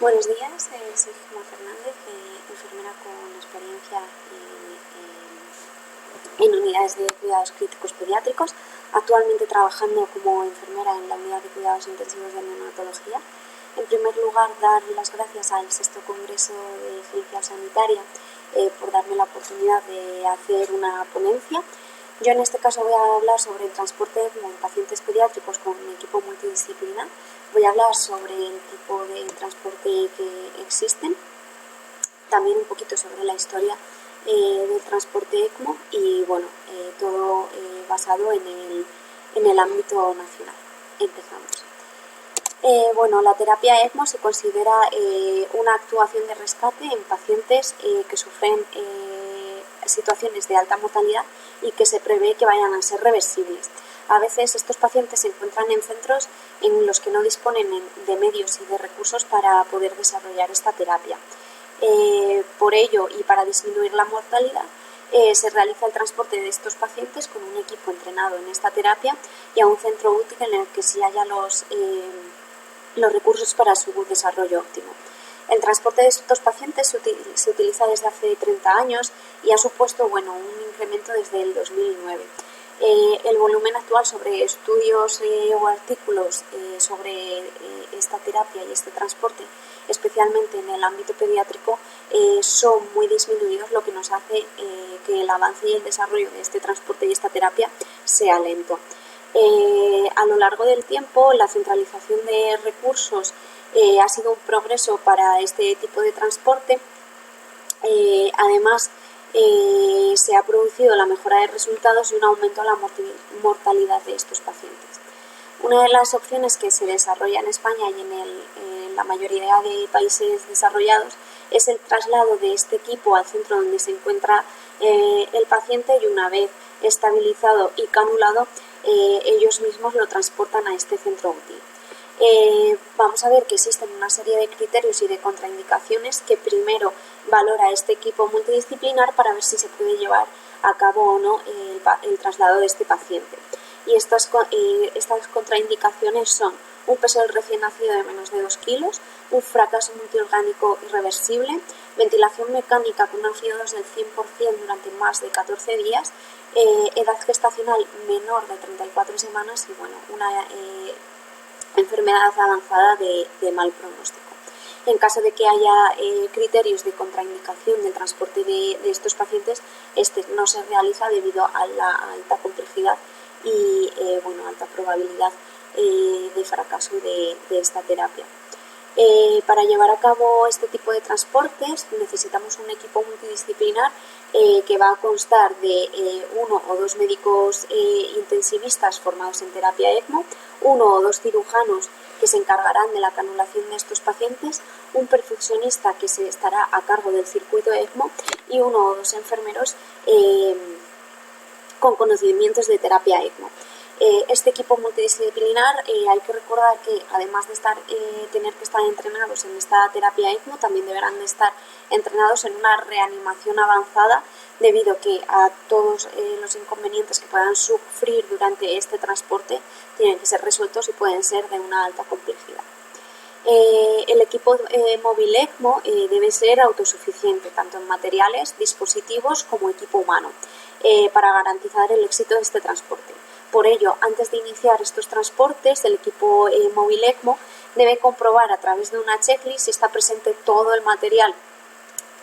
Buenos días, soy Gemma Fernández, enfermera con experiencia en unidades de cuidados críticos pediátricos, actualmente trabajando como enfermera en la unidad de cuidados intensivos de neonatología. En primer lugar, dar las gracias al sexto Congreso de Ciencia Sanitaria por darme la oportunidad de hacer una ponencia. Yo en este caso voy a hablar sobre el transporte ECMO en pacientes pediátricos con un equipo multidisciplinar. Voy a hablar sobre el tipo de transporte que existen, también un poquito sobre la historia del transporte ECMO y bueno, todo basado en el ámbito nacional. Empezamos. Bueno, la terapia ECMO se considera una actuación de rescate en pacientes que sufren situaciones de alta mortalidad y que se prevé que vayan a ser reversibles. A veces estos pacientes se encuentran en centros en los que no disponen de medios y de recursos para poder desarrollar esta terapia. Por ello y para disminuir la mortalidad, se realiza el transporte de estos pacientes con un equipo entrenado en esta terapia y a un centro útil en el que sí haya los recursos para su desarrollo óptimo. El transporte de estos pacientes se utiliza desde hace 30 años y ha supuesto un incremento desde el 2009. El volumen actual sobre estudios o artículos sobre esta terapia y este transporte, especialmente en el ámbito pediátrico, son muy disminuidos, lo que nos hace que el avance y el desarrollo de este transporte y esta terapia sea lento. A lo largo del tiempo, la centralización de recursos ha sido un progreso para este tipo de transporte. Además, se ha producido la mejora de resultados y un aumento en la mortalidad de estos pacientes. Una de las opciones que se desarrolla en España y en la mayoría de países desarrollados es el traslado de este equipo al centro donde se encuentra el paciente y una vez estabilizado y canulado, ellos mismos lo transportan a este centro útil. Vamos a ver que existen una serie de criterios y de contraindicaciones que primero valora este equipo multidisciplinar para ver si se puede llevar a cabo o no el traslado de este paciente. Y estas contraindicaciones son un peso del recién nacido de menos de 2 kilos, un fracaso multiorgánico irreversible, ventilación mecánica con una FIO2 del 100% durante más de 14 días, edad gestacional menor de 34 semanas y una enfermedad avanzada de mal pronóstico. En caso de que haya criterios de contraindicación del transporte de estos pacientes, este no se realiza debido a la alta complejidad y alta probabilidad de fracaso de esta terapia. Para llevar a cabo este tipo de transportes necesitamos un equipo multidisciplinar que va a constar de 1 o 2 médicos intensivistas formados en terapia ECMO, 1 o 2 cirujanos que se encargarán de la canulación de estos pacientes, un perfusionista que se estará a cargo del circuito ECMO y 1 o 2 enfermeros con conocimientos de terapia ECMO. Este equipo multidisciplinar hay que recordar que además de tener que estar entrenados en esta terapia ECMO, también deberán de estar entrenados en una reanimación avanzada debido que a todos los inconvenientes que puedan sufrir durante este transporte tienen que ser resueltos y pueden ser de una alta complejidad. El equipo móvil ECMO debe ser autosuficiente tanto en materiales, dispositivos como equipo humano para garantizar el éxito de este transporte. Por ello, antes de iniciar estos transportes, el equipo móvil ECMO debe comprobar a través de una checklist si está presente todo el material,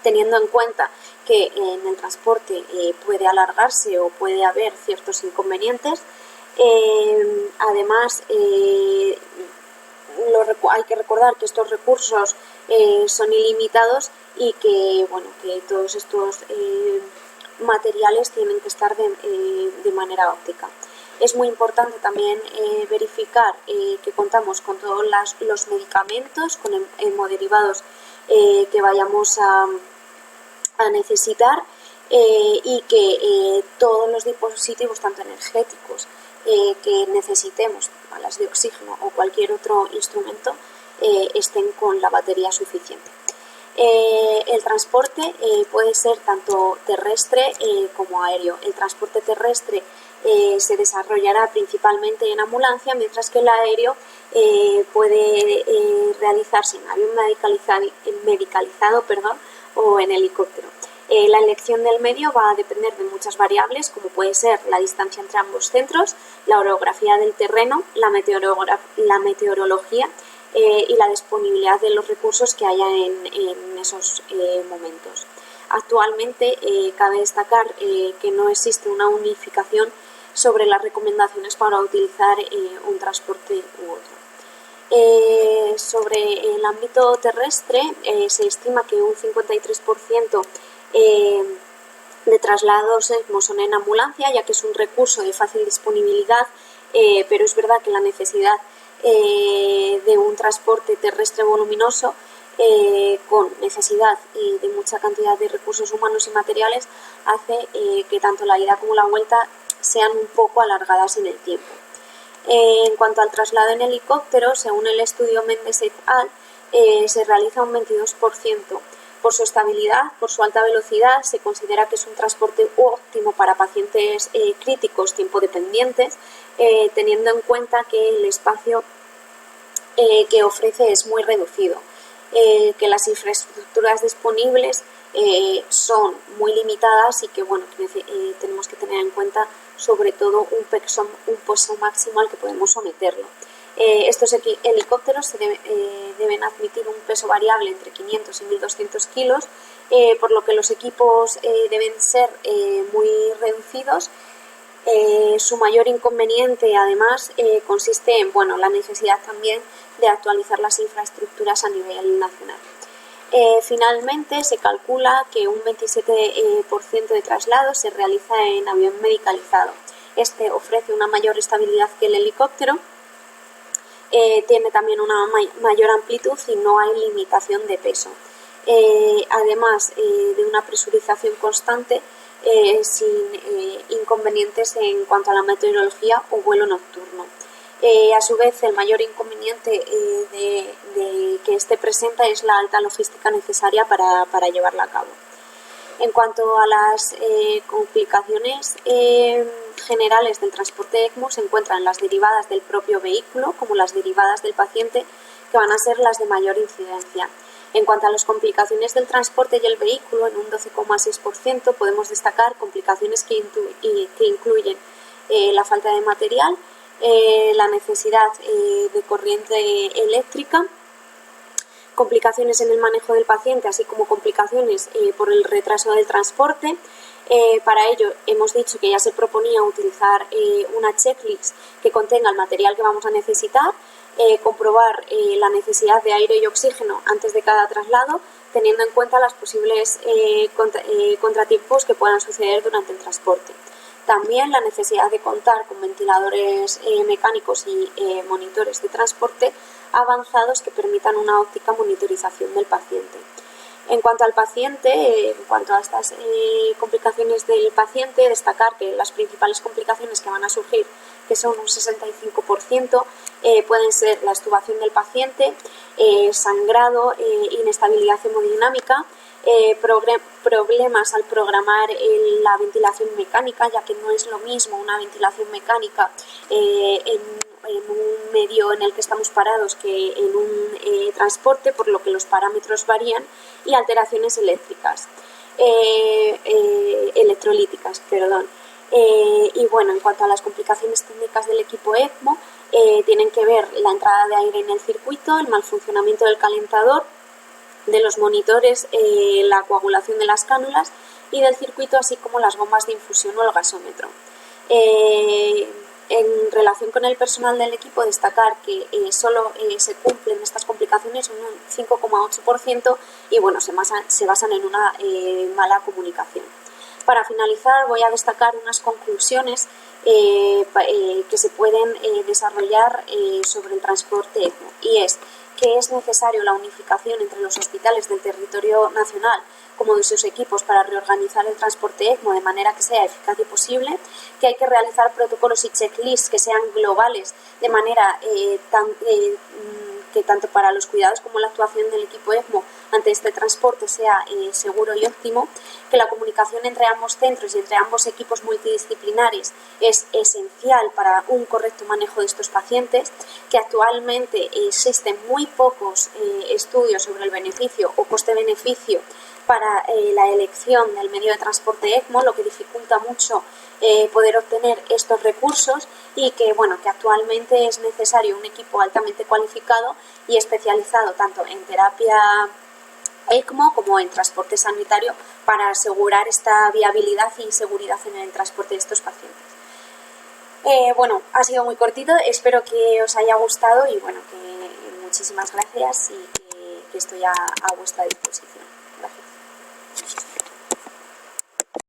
teniendo en cuenta que en el transporte puede alargarse o puede haber ciertos inconvenientes. Además, hay que recordar que estos recursos son ilimitados y que todos estos materiales tienen que estar de manera óptica. Es muy importante también verificar que contamos con todos los medicamentos, con hemoderivados que vayamos a necesitar y que todos los dispositivos, tanto energéticos que necesitemos, balas de oxígeno o cualquier otro instrumento, estén con la batería suficiente. El transporte puede ser tanto terrestre como aéreo. El transporte terrestre se desarrollará principalmente en ambulancia, mientras que el aéreo puede realizarse en avión medicalizado o en helicóptero. La elección del medio va a depender de muchas variables, como puede ser la distancia entre ambos centros, la orografía del terreno, la meteorología y la disponibilidad de los recursos que haya en esos momentos. Actualmente cabe destacar que no existe una unificación sobre las recomendaciones para utilizar un transporte u otro. Sobre el ámbito terrestre, se estima que un 53% de traslados ECMO son en ambulancia, ya que es un recurso de fácil disponibilidad, pero es verdad que la necesidad de un transporte terrestre voluminoso con necesidad de mucha cantidad de recursos humanos y materiales hace que tanto la ida como la vuelta sean un poco alargadas en el tiempo. En cuanto al traslado en helicóptero, según el estudio Mendes et al., se realiza un 22%. Por su estabilidad, por su alta velocidad, se considera que es un transporte óptimo para pacientes críticos tiempo dependientes, teniendo en cuenta que el espacio que ofrece es muy reducido, que las infraestructuras disponibles son muy limitadas y que tenemos que tener en cuenta sobre todo un peso máximo al que podemos someterlo. Estos helicópteros deben admitir un peso variable entre 500 y 1.200 kilos, por lo que los equipos deben ser muy reducidos. Su mayor inconveniente, además, consiste en la necesidad también de actualizar las infraestructuras a nivel nacional. Finalmente, se calcula que un 27% de traslados se realiza en avión medicalizado. Este ofrece una mayor estabilidad que el helicóptero, tiene también una mayor amplitud y no hay limitación de peso. Además de una presurización constante, sin inconvenientes en cuanto a la meteorología o vuelo nocturno. A su vez, el mayor inconveniente que este presenta es la alta logística necesaria para llevarla a cabo. En cuanto a las complicaciones generales del transporte ECMO, se encuentran las derivadas del propio vehículo, como las derivadas del paciente, que van a ser las de mayor incidencia. En cuanto a las complicaciones del transporte y el vehículo, en un 12,6% podemos destacar complicaciones que incluyen la falta de material, la necesidad de corriente eléctrica, complicaciones en el manejo del paciente, así como complicaciones por el retraso del transporte. Para ello hemos dicho que ya se proponía utilizar una checklist que contenga el material que vamos a necesitar, comprobar la necesidad de aire y oxígeno antes de cada traslado, teniendo en cuenta los posibles contratiempos que puedan suceder durante el transporte. También la necesidad de contar con ventiladores mecánicos y monitores de transporte avanzados que permitan una óptima monitorización del paciente. En cuanto al paciente, en cuanto a estas complicaciones del paciente, destacar que las principales complicaciones que van a surgir, que son un 65%, pueden ser la extubación del paciente, sangrado, inestabilidad hemodinámica, problemas al programar la ventilación mecánica, ya que no es lo mismo una ventilación mecánica en un medio en el que estamos parados que en un transporte, por lo que los parámetros varían, y alteraciones electrolíticas. Y en cuanto a las complicaciones técnicas del equipo ECMO, tienen que ver la entrada de aire en el circuito, el mal funcionamiento del calentador, de los monitores, la coagulación de las cánulas y del circuito, así como las bombas de infusión o el gasómetro. En relación con el personal del equipo, destacar que solo se cumplen estas complicaciones un 5,8% y se basan en una mala comunicación. Para finalizar, voy a destacar unas conclusiones que se pueden desarrollar sobre el transporte ECMO, y es que es necesario la unificación entre los hospitales del territorio nacional como de sus equipos para reorganizar el transporte ECMO de manera que sea eficaz y posible, que hay que realizar protocolos y checklists que sean globales de manera que tanto para los cuidados como la actuación del equipo ECMO ante este transporte sea seguro y óptimo, que la comunicación entre ambos centros y entre ambos equipos multidisciplinares es esencial para un correcto manejo de estos pacientes, que actualmente existen muy pocos estudios sobre el beneficio o coste-beneficio para la elección del medio de transporte ECMO, lo que dificulta mucho poder obtener estos recursos, y que, bueno, que actualmente es necesario un equipo altamente cualificado y especializado tanto en terapia ECMO como en transporte sanitario para asegurar esta viabilidad y seguridad en el transporte de estos pacientes. Bueno, ha sido muy cortito, espero que os haya gustado y bueno, que muchísimas gracias y que estoy a vuestra disposición. Gracias.